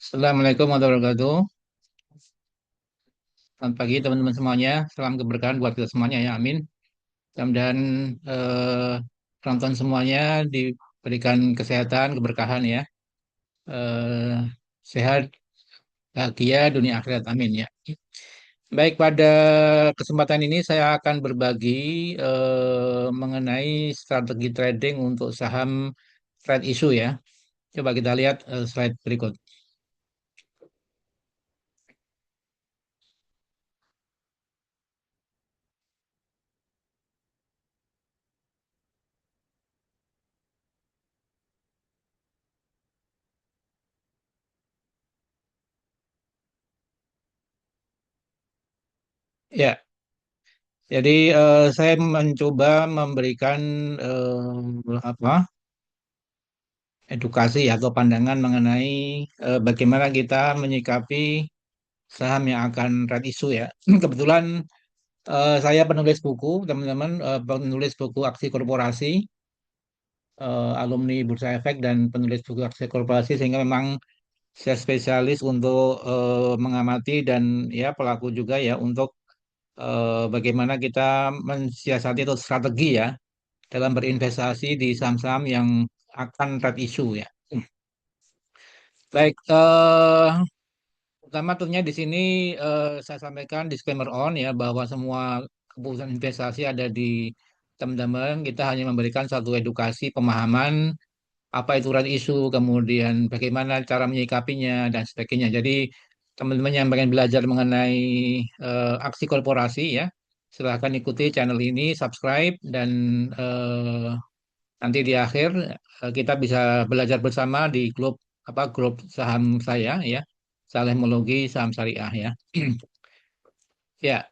Assalamualaikum warahmatullahi wabarakatuh. Selamat pagi teman-teman semuanya. Salam keberkahan buat kita semuanya ya. Amin. Mudah-mudahan eh, penonton semuanya diberikan kesehatan, keberkahan ya. Eh, Sehat, bahagia dunia akhirat. Amin ya. Baik, pada kesempatan ini saya akan berbagi mengenai strategi trading untuk saham trade issue ya. Coba kita lihat slide berikut. Ya, jadi saya mencoba memberikan apa edukasi atau pandangan mengenai bagaimana kita menyikapi saham yang akan red issue ya. Kebetulan saya penulis buku, teman-teman, penulis buku aksi korporasi, alumni Bursa Efek dan penulis buku aksi korporasi, sehingga memang saya spesialis untuk mengamati dan ya pelaku juga ya untuk bagaimana kita mensiasati atau strategi ya dalam berinvestasi di saham-saham yang akan red issue ya. Baik, pertama tentunya di sini saya sampaikan disclaimer on ya bahwa semua keputusan investasi ada di teman-teman. Kita hanya memberikan satu edukasi pemahaman apa itu red issue, kemudian bagaimana cara menyikapinya dan sebagainya. Jadi teman-teman yang pengen belajar mengenai aksi korporasi ya, silahkan ikuti channel ini, subscribe dan eh, nanti di akhir kita bisa belajar bersama di grup saham saya ya, Salemologi Saham Syariah ya. Ya,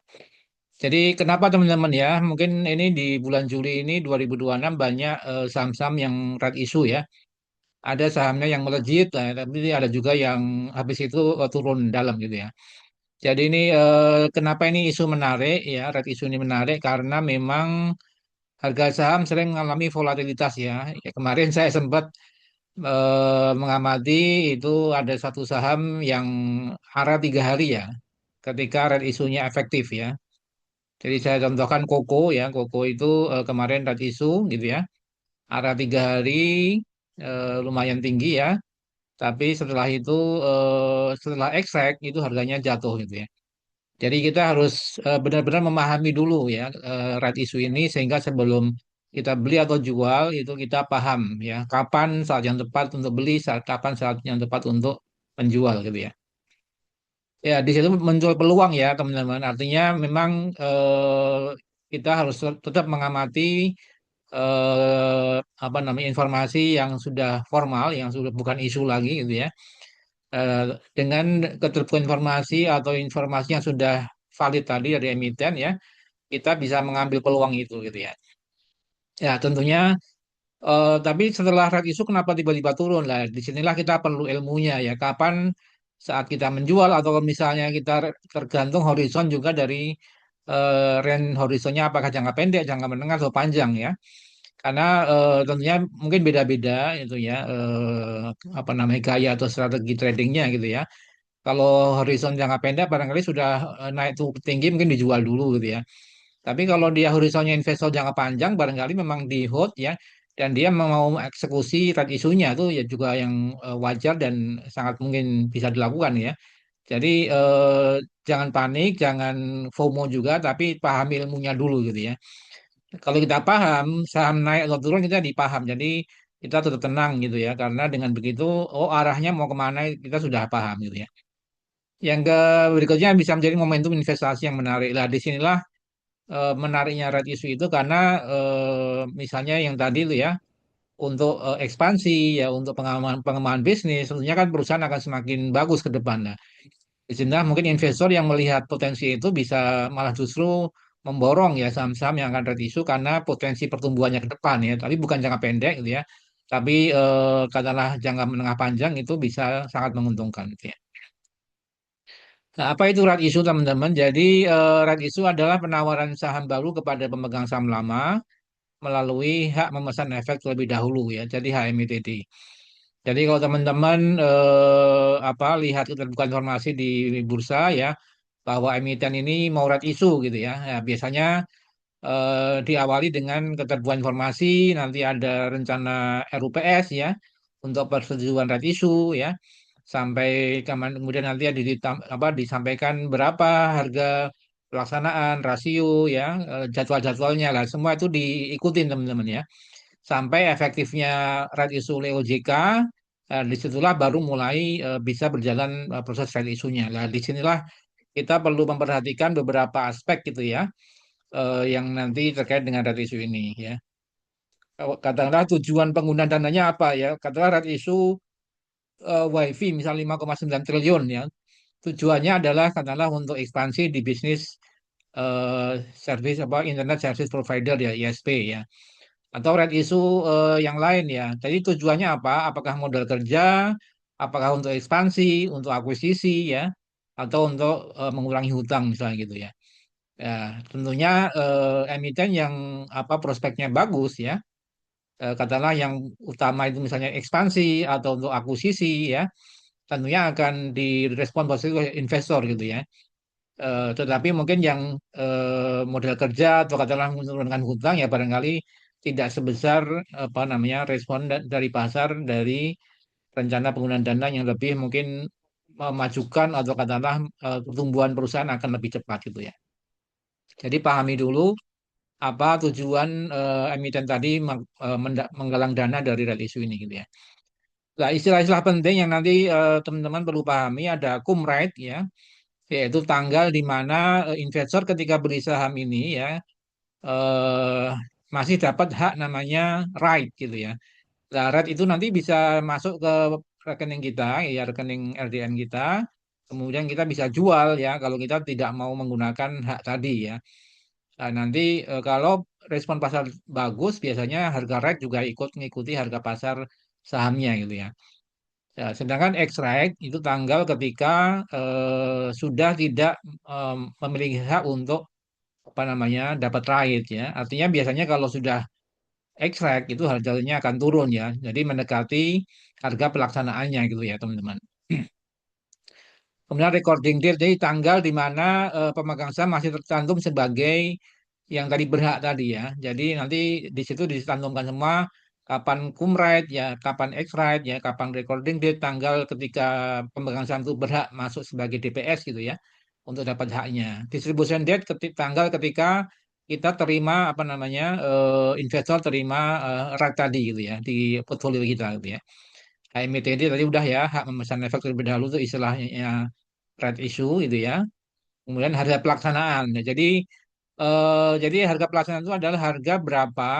jadi kenapa teman-teman ya? Mungkin ini di bulan Juli ini 2026 banyak saham-saham yang red issue ya. Ada sahamnya yang melejit, tapi ada juga yang habis itu turun dalam gitu ya. Jadi ini kenapa ini isu menarik ya? Red issue ini menarik karena memang harga saham sering mengalami volatilitas ya. Ya, kemarin saya sempat mengamati itu ada satu saham yang arah 3 hari ya, ketika red isunya efektif ya. Jadi saya contohkan Koko ya, Koko itu kemarin red issue gitu ya, arah 3 hari lumayan tinggi ya, tapi setelah itu setelah ekstrak itu harganya jatuh gitu ya. Jadi kita harus benar-benar memahami dulu ya red issue ini sehingga sebelum kita beli atau jual itu kita paham ya kapan saat yang tepat untuk beli, kapan saat yang tepat untuk menjual gitu ya. Ya di situ muncul peluang ya teman-teman. Artinya memang kita harus tetap mengamati apa namanya informasi yang sudah formal, yang sudah bukan isu lagi gitu ya. Eh, dengan keterbukaan informasi atau informasi yang sudah valid tadi dari emiten ya kita bisa mengambil peluang itu gitu ya. Ya tentunya tapi setelah red issue kenapa tiba-tiba turun lah? Disinilah kita perlu ilmunya ya. Kapan saat kita menjual atau misalnya kita tergantung horizon juga dari range horizonnya apakah jangka pendek, jangka menengah atau panjang ya. Karena tentunya mungkin beda-beda itu ya apa namanya gaya atau strategi tradingnya gitu ya. Kalau horizon jangka pendek barangkali sudah naik tuh tinggi mungkin dijual dulu gitu ya. Tapi kalau dia horizonnya investor jangka panjang, barangkali memang di hold ya, dan dia mau eksekusi trade isunya itu ya juga yang wajar dan sangat mungkin bisa dilakukan ya. Jadi jangan panik, jangan FOMO juga, tapi pahami ilmunya dulu gitu ya. Kalau kita paham saham naik atau turun kita dipaham, jadi kita tetap tenang gitu ya, karena dengan begitu, oh arahnya mau kemana kita sudah paham gitu ya. Yang ke berikutnya bisa menjadi momentum investasi yang menarik. Lah disinilah menariknya red issue itu karena misalnya yang tadi itu ya untuk ekspansi ya untuk pengembangan pengembangan bisnis tentunya kan perusahaan akan semakin bagus ke depan. Nah, di sini mungkin investor yang melihat potensi itu bisa malah justru memborong ya saham-saham yang akan red issue karena potensi pertumbuhannya ke depan ya, tapi bukan jangka pendek gitu ya. Tapi katakanlah jangka menengah panjang itu bisa sangat menguntungkan gitu ya. Nah, apa itu right issue teman-teman? Jadi right issue adalah penawaran saham baru kepada pemegang saham lama melalui hak memesan efek terlebih dahulu ya. Jadi HMITD. Jadi kalau teman-teman apa lihat keterbukaan informasi di bursa ya bahwa emiten ini mau right issue gitu ya. Ya, biasanya diawali dengan keterbukaan informasi, nanti ada rencana RUPS ya untuk persetujuan right issue ya, sampai kemudian nanti ada apa, disampaikan berapa harga pelaksanaan, rasio ya, jadwal-jadwalnya lah, semua itu diikutin teman-teman ya, sampai efektifnya right issue oleh OJK. Disitulah baru mulai bisa berjalan proses right issue-nya. Nah, disinilah kita perlu memperhatikan beberapa aspek gitu ya, yang nanti terkait dengan red issue ini ya. Katakanlah tujuan penggunaan dananya apa ya? Katakanlah red issue WiFi misal 5,9 triliun ya. Tujuannya adalah katakanlah untuk ekspansi di bisnis service apa internet service provider ya ISP ya. Atau red issue yang lain ya. Jadi tujuannya apa? Apakah modal kerja? Apakah untuk ekspansi, untuk akuisisi ya, atau untuk mengurangi hutang misalnya gitu ya. Ya, tentunya emiten yang apa prospeknya bagus ya, katakanlah yang utama itu misalnya ekspansi atau untuk akuisisi ya, tentunya akan direspon positif oleh investor gitu ya. Tetapi mungkin yang modal kerja atau katakanlah menurunkan hutang ya barangkali tidak sebesar apa namanya respon dari pasar dari rencana penggunaan dana yang lebih mungkin memajukan atau katakanlah pertumbuhan perusahaan akan lebih cepat gitu ya. Jadi pahami dulu apa tujuan emiten tadi menggalang dana dari right issue ini gitu ya. Nah, istilah-istilah penting yang nanti teman-teman perlu pahami ada cum right ya, yaitu tanggal di mana investor ketika beli saham ini ya eh, masih dapat hak namanya right gitu ya. Nah, right itu nanti bisa masuk ke rekening kita ya, rekening LDN kita. Kemudian kita bisa jual ya kalau kita tidak mau menggunakan hak tadi ya. Nah, nanti kalau respon pasar bagus, biasanya harga REIT juga ikut mengikuti harga pasar sahamnya gitu ya. Ya, sedangkan X-Rate itu tanggal ketika sudah tidak memiliki hak untuk apa namanya dapat right ya. Artinya biasanya kalau sudah X-Rate itu harganya akan turun ya. Jadi mendekati harga pelaksanaannya gitu ya teman-teman. Kemudian recording date, jadi tanggal di mana pemegang saham masih tercantum sebagai yang tadi berhak tadi ya. Jadi nanti di situ dicantumkan semua kapan cum rate ya, kapan ex rate ya, kapan recording date, tanggal ketika pemegang saham itu berhak masuk sebagai DPS gitu ya untuk dapat haknya. Distribution date tanggal ketika kita terima apa namanya investor terima right tadi gitu ya di portfolio kita gitu ya. HMITD tadi udah ya, hak memesan efek terlebih dahulu itu istilahnya right issue gitu ya. Kemudian harga pelaksanaan. Ya, jadi harga pelaksanaan itu adalah harga berapa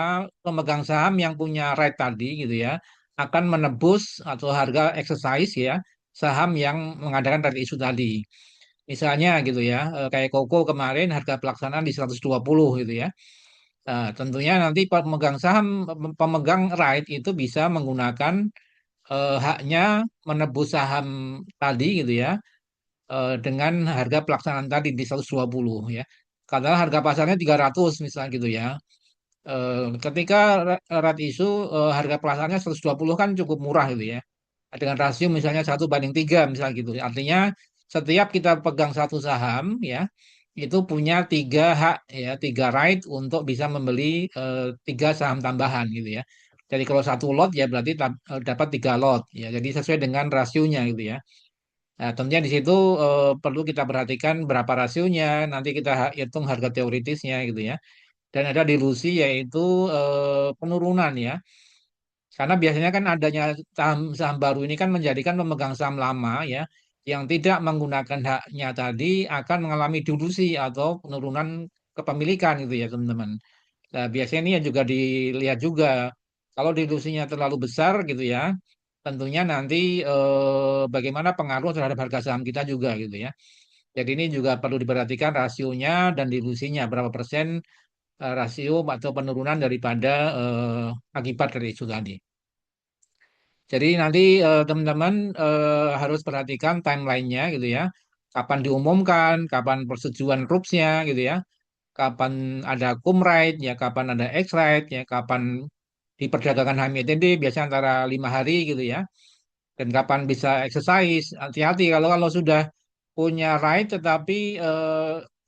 pemegang saham yang punya right tadi gitu ya akan menebus atau harga exercise ya saham yang mengadakan right issue tadi. Misalnya gitu ya, kayak Koko kemarin harga pelaksanaan di 120 gitu ya. Nah, tentunya nanti pemegang saham, pemegang right itu bisa menggunakan haknya menebus saham tadi gitu ya dengan harga pelaksanaan tadi di 120 ya. Katakanlah harga pasarnya 300 misalnya gitu ya. Ketika rate issue harga pelaksanaannya 120 kan cukup murah gitu ya. Dengan rasio misalnya 1:3 misalnya gitu. Artinya setiap kita pegang satu saham ya itu punya tiga hak ya, tiga right untuk bisa membeli tiga saham tambahan gitu ya. Jadi kalau satu lot ya berarti dapat tiga lot ya. Jadi sesuai dengan rasionya gitu ya. Nah, tentunya di situ perlu kita perhatikan berapa rasionya, nanti kita hitung harga teoritisnya gitu ya. Dan ada dilusi yaitu penurunan ya. Karena biasanya kan adanya saham, saham baru ini kan menjadikan pemegang saham lama ya, yang tidak menggunakan haknya tadi akan mengalami dilusi atau penurunan kepemilikan gitu ya teman-teman. Nah, biasanya ini yang juga dilihat juga. Kalau dilusinya terlalu besar gitu ya, tentunya nanti bagaimana pengaruh terhadap harga saham kita juga gitu ya. Jadi ini juga perlu diperhatikan rasionya dan dilusinya berapa persen rasio atau penurunan daripada akibat dari itu tadi. Jadi nanti teman-teman harus perhatikan timelinenya gitu ya. Kapan diumumkan, kapan persetujuan RUPS-nya gitu ya. Kapan ada cum rate ya, kapan ada ex rate ya, kapan di perdagangan HMITD biasanya antara 5 hari gitu ya. Dan kapan bisa exercise, hati-hati kalau sudah punya right tetapi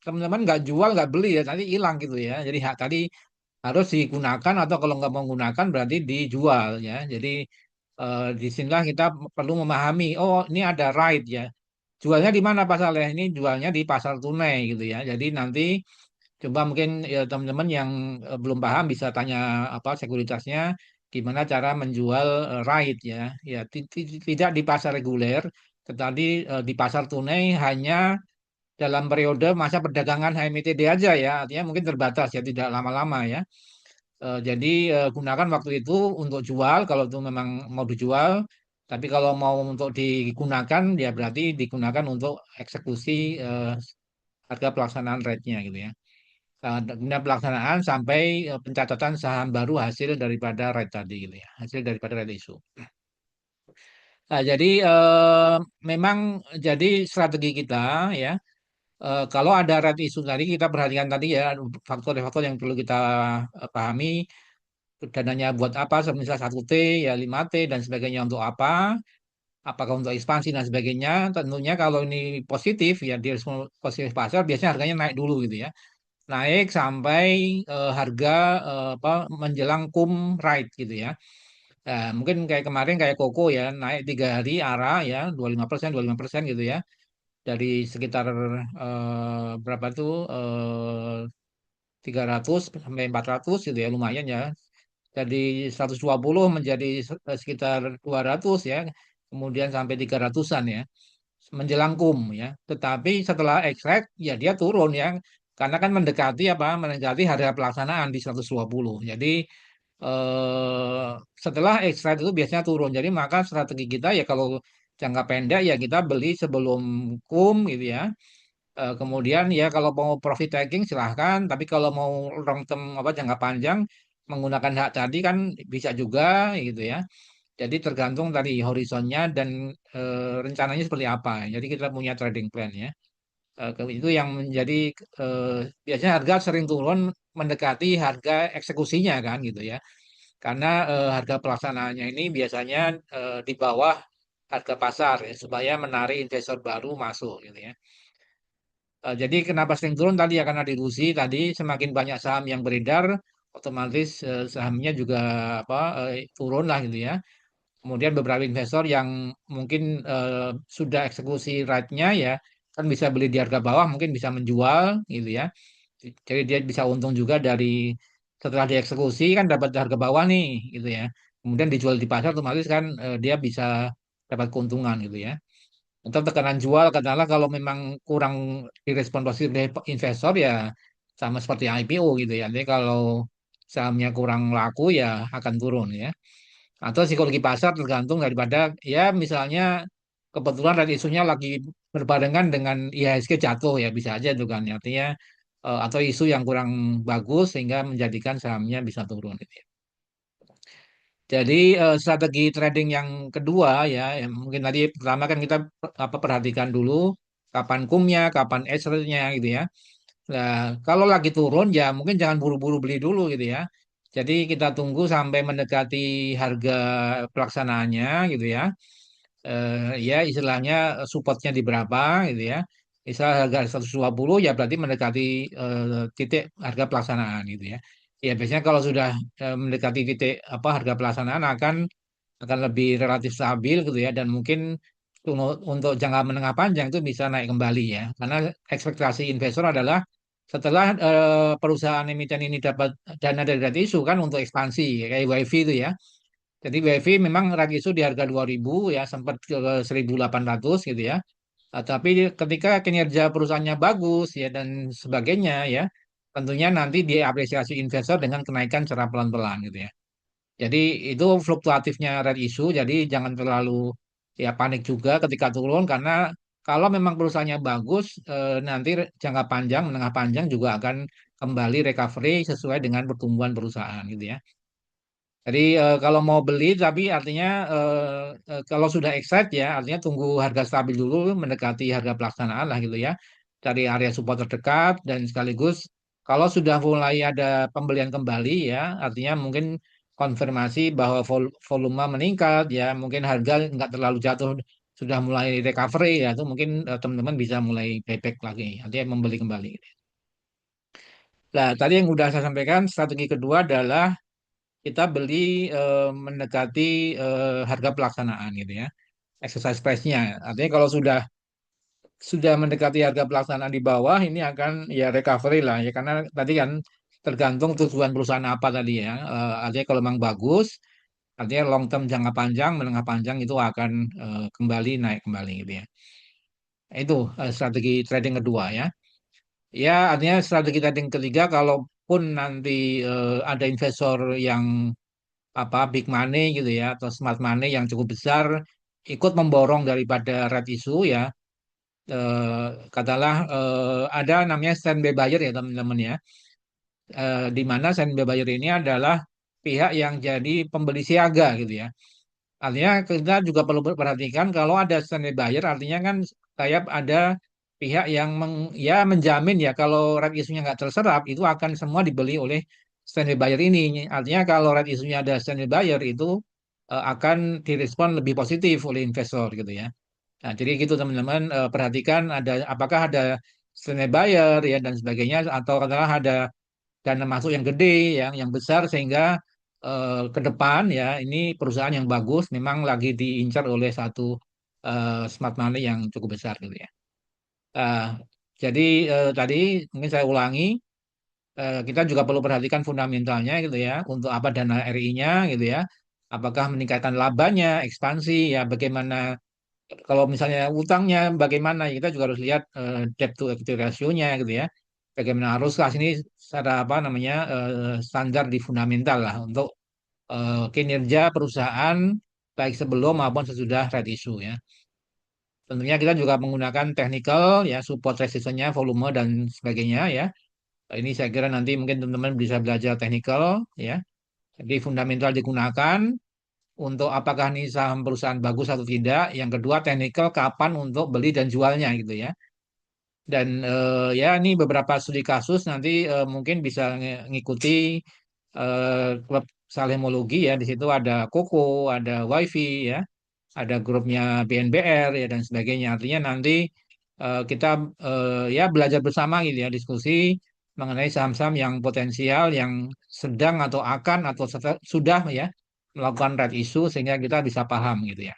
teman-teman nggak jual nggak beli ya nanti hilang gitu ya. Jadi hak tadi harus digunakan atau kalau nggak mau menggunakan berarti dijual ya. Jadi disinilah kita perlu memahami, oh ini ada right ya. Jualnya di mana Pak Saleh? Ini jualnya di pasar tunai gitu ya. Jadi nanti coba mungkin ya teman-teman yang belum paham bisa tanya apa sekuritasnya gimana cara menjual right ya. Ya tidak di pasar reguler, tetapi di pasar tunai hanya dalam periode masa perdagangan HMITD aja ya. Artinya mungkin terbatas ya, tidak lama-lama ya. Jadi gunakan waktu itu untuk jual kalau itu memang mau dijual. Tapi kalau mau untuk digunakan ya berarti digunakan untuk eksekusi harga pelaksanaan rate-nya gitu ya. Kemudian pelaksanaan sampai pencatatan saham baru hasil daripada rate tadi gitu ya. Hasil daripada rate issue. Nah, jadi memang jadi strategi kita ya. Kalau ada rate issue tadi kita perhatikan tadi ya faktor-faktor yang perlu kita pahami dananya buat apa, misal 1T ya 5T dan sebagainya untuk apa, apakah untuk ekspansi dan sebagainya. Tentunya kalau ini positif ya di respon positif pasar biasanya harganya naik dulu gitu ya. Naik sampai harga apa menjelang right gitu ya. Mungkin kayak kemarin kayak Koko ya naik 3 hari arah ya 25% gitu ya. Dari sekitar berapa tuh 300 sampai 400 gitu ya lumayan ya. Dari 120 menjadi sekitar 200 ya, kemudian sampai 300-an ya, menjelang ya. Tetapi setelah extract ya dia turun ya, karena kan mendekati apa? Mendekati harga pelaksanaan di 120. Jadi eh, setelah extract itu biasanya turun. Jadi maka strategi kita ya kalau jangka pendek ya kita beli sebelum gitu ya. Kemudian ya kalau mau profit taking silahkan, tapi kalau mau long term apa jangka panjang menggunakan hak tadi kan bisa juga gitu ya. Jadi tergantung dari horizonnya dan rencananya seperti apa. Jadi kita punya trading plan ya. Itu yang menjadi biasanya harga sering turun mendekati harga eksekusinya kan gitu ya. Karena harga pelaksanaannya ini biasanya di bawah harga pasar ya, supaya menarik investor baru masuk gitu ya. Jadi kenapa sering turun tadi ya karena dilusi tadi semakin banyak saham yang beredar otomatis sahamnya juga apa turun lah gitu ya. Kemudian beberapa investor yang mungkin sudah eksekusi right-nya ya kan bisa beli di harga bawah mungkin bisa menjual gitu ya. Jadi dia bisa untung juga dari setelah dieksekusi kan dapat harga bawah nih gitu ya. Kemudian dijual di pasar otomatis kan dia bisa dapat keuntungan gitu ya. Untuk tekanan jual katakanlah kalau memang kurang direspon positif dari investor ya sama seperti IPO gitu ya. Jadi kalau sahamnya kurang laku ya akan turun ya. Atau psikologi pasar tergantung daripada ya misalnya kebetulan dari isunya lagi berbarengan dengan IHSG jatuh ya bisa aja itu kan artinya atau isu yang kurang bagus sehingga menjadikan sahamnya bisa turun gitu ya. Jadi strategi trading yang kedua ya, yang mungkin tadi pertama kan kita apa perhatikan dulu kapan kumnya, kapan exitnya gitu ya. Nah, kalau lagi turun ya mungkin jangan buru-buru beli dulu gitu ya. Jadi kita tunggu sampai mendekati harga pelaksanaannya gitu ya. Ya istilahnya supportnya di berapa gitu ya. Misal harga 120 ya berarti mendekati titik harga pelaksanaan gitu ya. Ya biasanya kalau sudah mendekati titik apa harga pelaksanaan akan lebih relatif stabil gitu ya dan mungkin untuk jangka menengah panjang itu bisa naik kembali ya. Karena ekspektasi investor adalah setelah perusahaan emiten ini dapat dana dari red issue kan untuk ekspansi kayak WiFi itu ya. Jadi WiFi memang red issue di harga 2000 ya sempat ke 1800 gitu ya. Tapi ketika kinerja perusahaannya bagus ya dan sebagainya ya tentunya nanti diapresiasi investor dengan kenaikan secara pelan-pelan gitu ya. Jadi itu fluktuatifnya red issue, jadi jangan terlalu ya panik juga ketika turun karena kalau memang perusahaannya bagus, nanti jangka panjang, menengah panjang juga akan kembali recovery sesuai dengan pertumbuhan perusahaan gitu ya. Jadi kalau mau beli tapi artinya kalau sudah exit ya artinya tunggu harga stabil dulu mendekati harga pelaksanaan lah gitu ya. Cari area support terdekat dan sekaligus kalau sudah mulai ada pembelian kembali ya artinya mungkin konfirmasi bahwa volume meningkat ya, mungkin harga nggak terlalu jatuh, sudah mulai recovery ya, itu mungkin teman-teman bisa mulai buyback lagi, artinya membeli kembali. Nah, tadi yang udah saya sampaikan, strategi kedua adalah kita beli mendekati harga pelaksanaan gitu ya, exercise price-nya. Artinya kalau sudah mendekati harga pelaksanaan di bawah, ini akan ya recovery lah ya, karena tadi kan tergantung tujuan perusahaan apa tadi ya. Artinya kalau memang bagus, artinya long term jangka panjang, menengah panjang itu akan kembali naik kembali gitu ya. Itu strategi trading kedua ya. Ya, artinya strategi trading ketiga, kalaupun nanti ada investor yang apa big money gitu ya, atau smart money yang cukup besar ikut memborong daripada red issue ya, katalah ada namanya standby buyer ya teman-teman ya, di mana standby buyer ini adalah pihak yang jadi pembeli siaga gitu ya. Artinya kita juga perlu perhatikan kalau ada standby buyer, artinya kan kayak ada pihak yang ya menjamin ya kalau red issue-nya nggak terserap itu akan semua dibeli oleh standby buyer ini. Artinya kalau red issue-nya ada standby buyer itu akan direspon lebih positif oleh investor gitu ya. Nah, jadi gitu teman-teman, perhatikan ada apakah ada standby buyer ya dan sebagainya, atau katakanlah ada dana masuk yang gede yang besar sehingga ke depan ya ini perusahaan yang bagus memang lagi diincar oleh satu smart money yang cukup besar gitu ya. Ah, jadi tadi mungkin saya ulangi, kita juga perlu perhatikan fundamentalnya gitu ya, untuk apa dana RI-nya gitu ya, apakah meningkatkan labanya, ekspansi ya, bagaimana kalau misalnya utangnya bagaimana, kita juga harus lihat debt to equity ratio-nya gitu ya. Bagaimana haruskah ini secara apa namanya standar di fundamental lah untuk kinerja perusahaan baik sebelum maupun sesudah red issue ya. Tentunya kita juga menggunakan technical ya, support resistance-nya, volume dan sebagainya ya. Ini saya kira nanti mungkin teman-teman bisa belajar technical ya. Jadi fundamental digunakan untuk apakah ini saham perusahaan bagus atau tidak. Yang kedua technical kapan untuk beli dan jualnya gitu ya. Dan ya ini beberapa studi kasus nanti mungkin bisa ngikuti klub Salemologi ya. Di situ ada Koko, ada WiFi ya, ada grupnya BNBR ya dan sebagainya. Artinya nanti kita ya belajar bersama gitu ya, diskusi mengenai saham-saham yang potensial, yang sedang atau akan atau sudah ya melakukan red issue sehingga kita bisa paham gitu ya.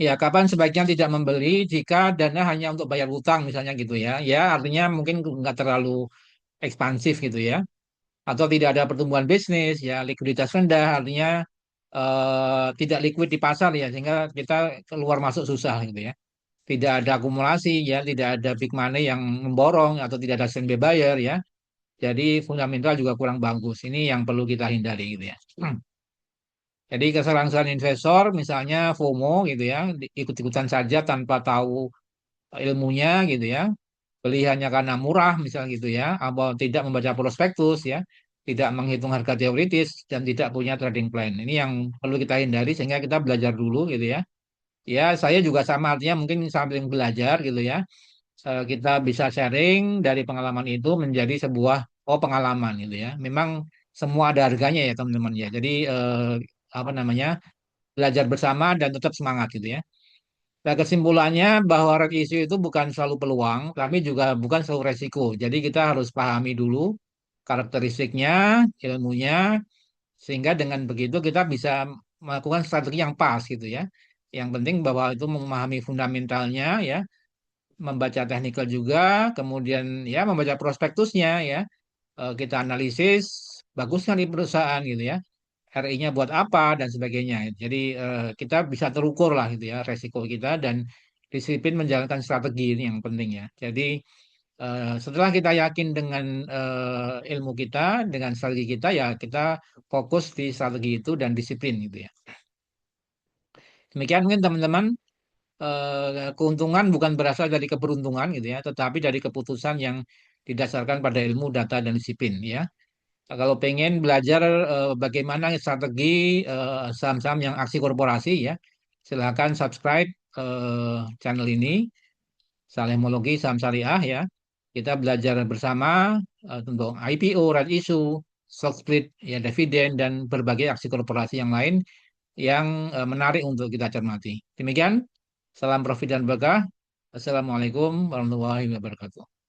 Ya, kapan sebaiknya tidak membeli jika dana hanya untuk bayar utang misalnya gitu ya. Ya, artinya mungkin nggak terlalu ekspansif gitu ya. Atau tidak ada pertumbuhan bisnis, ya likuiditas rendah, artinya tidak liquid di pasar ya, sehingga kita keluar masuk susah gitu ya. Tidak ada akumulasi ya, tidak ada big money yang memborong atau tidak ada standby buyer ya. Jadi fundamental juga kurang bagus. Ini yang perlu kita hindari gitu ya. Jadi kesalahan investor misalnya FOMO gitu ya, ikut-ikutan saja tanpa tahu ilmunya gitu ya. Beli hanya karena murah misal gitu ya, atau tidak membaca prospektus ya, tidak menghitung harga teoritis dan tidak punya trading plan. Ini yang perlu kita hindari sehingga kita belajar dulu gitu ya. Ya, saya juga sama, artinya mungkin samping belajar gitu ya. Kita bisa sharing dari pengalaman itu menjadi sebuah pengalaman gitu ya. Memang semua ada harganya ya teman-teman ya. Jadi apa namanya? Belajar bersama dan tetap semangat gitu ya. Nah, kesimpulannya bahwa red issue itu bukan selalu peluang, tapi juga bukan selalu resiko. Jadi kita harus pahami dulu karakteristiknya, ilmunya, sehingga dengan begitu kita bisa melakukan strategi yang pas gitu ya. Yang penting bahwa itu memahami fundamentalnya ya, membaca teknikal juga, kemudian ya membaca prospektusnya ya. Kita analisis bagus nggak di perusahaan gitu ya. RI-nya buat apa dan sebagainya. Jadi kita bisa terukur lah gitu ya resiko kita dan disiplin menjalankan strategi ini yang penting ya. Jadi setelah kita yakin dengan ilmu kita, dengan strategi kita ya kita fokus di strategi itu dan disiplin gitu ya. Demikian mungkin teman-teman, keuntungan bukan berasal dari keberuntungan gitu ya, tetapi dari keputusan yang didasarkan pada ilmu, data dan disiplin ya. Kalau pengen belajar bagaimana strategi saham-saham yang aksi korporasi ya, silakan subscribe channel ini, Salemologi Saham Syariah ya. Kita belajar bersama tentang IPO, right issue, stock split, ya dividen dan berbagai aksi korporasi yang lain yang menarik untuk kita cermati. Demikian, salam profit dan berkah. Assalamualaikum warahmatullahi wabarakatuh.